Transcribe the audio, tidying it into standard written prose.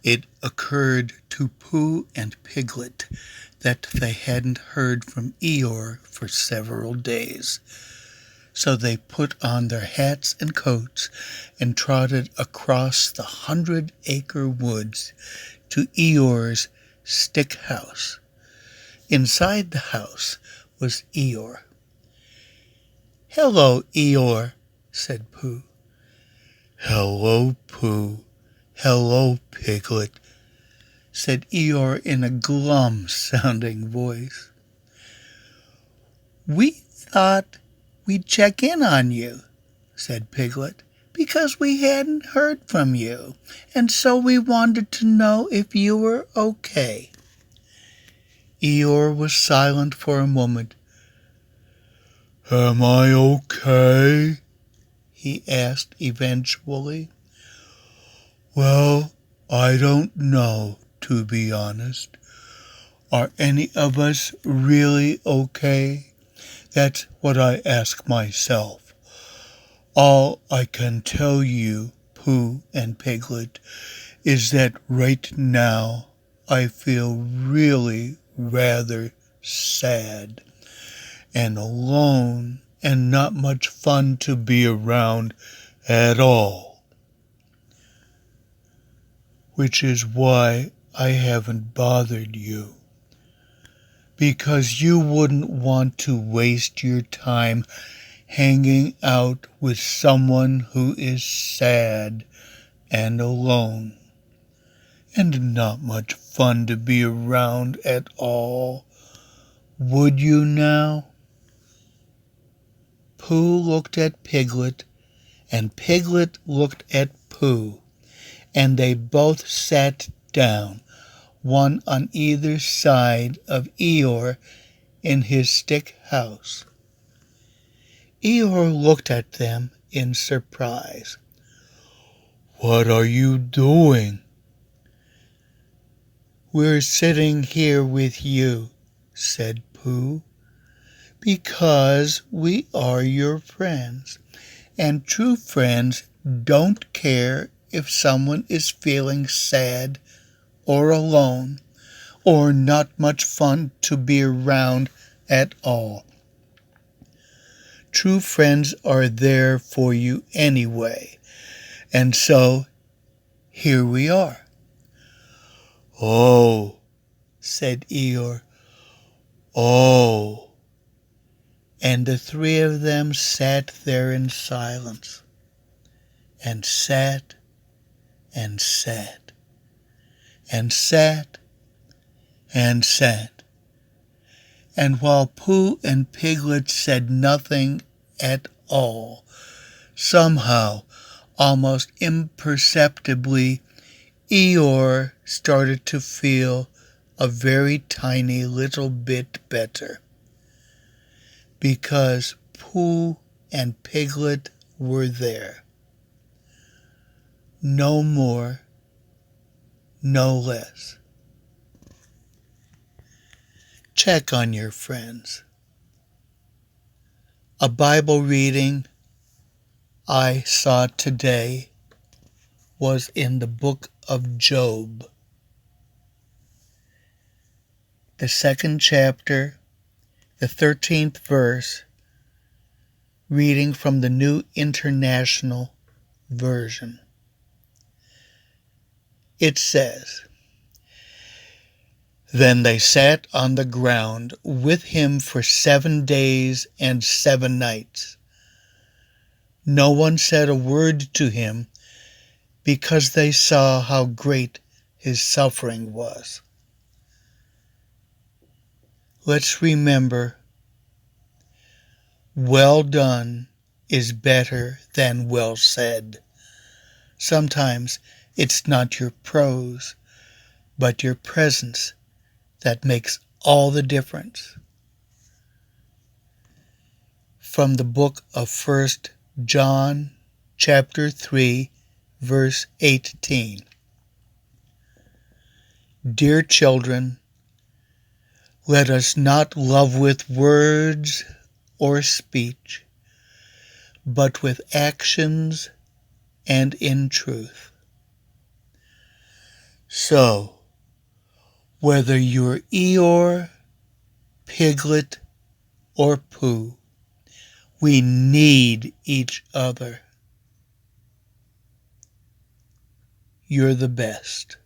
It occurred to Pooh and Piglet that they hadn't heard from Eeyore for several days. So they put on their hats and coats and trotted across the 100-acre woods to Eeyore's stick house. Inside the house was Eeyore. "Hello, Eeyore," said Pooh. "Hello, Pooh. Hello, Piglet," said Eeyore in a glum-sounding voice. "We thought we'd check in on you," said Piglet, "because we hadn't heard from you, and so we wanted to know if you were okay." Eeyore was silent for a moment. "Am I okay?" he asked eventually. "Well, I don't know, to be honest. Are any of us really okay? That's what I ask myself. All I can tell you, Pooh and Piglet, is that right now I feel really rather sad and alone and not much fun to be around at all. Which is why I haven't bothered you. Because you wouldn't want to waste your time hanging out with someone who is sad and alone, and not much fun to be around at all. Would you now?" Pooh looked at Piglet, and Piglet looked at Pooh, and they both sat down, one on either side of Eeyore in his stick house. Eeyore looked at them in surprise. "What are you doing?" "We're sitting here with you," said Pooh, "because we are your friends, and true friends don't care if someone is feeling sad or alone or not much fun to be around at all. True friends are there for you anyway, and so here we are." "Oh," said Eeyore. "Oh." And the three of them sat there in silence, and sat, and sat, and sat, and sat. And while Pooh and Piglet said nothing at all, somehow, almost imperceptibly, Eeyore started to feel a very tiny little bit better, because Pooh and Piglet were there. No more, no less. Check on your friends. A Bible reading I saw today was in the book of Job, the 2nd chapter, the 13th verse, reading from the New International Version. It says, "Then they sat on the ground with him for 7 days and 7 nights. No one said a word to him, because they saw how great his suffering was." Let's remember, well done is better than well said. Sometimes it's not your prose, but your presence that makes all the difference. From the book of 1 John, chapter 3, verse 18. Dear children, let us not love with words or speech, but with actions and in truth. So, whether you're Eeyore, Piglet, or Pooh, we need each other. You're the best.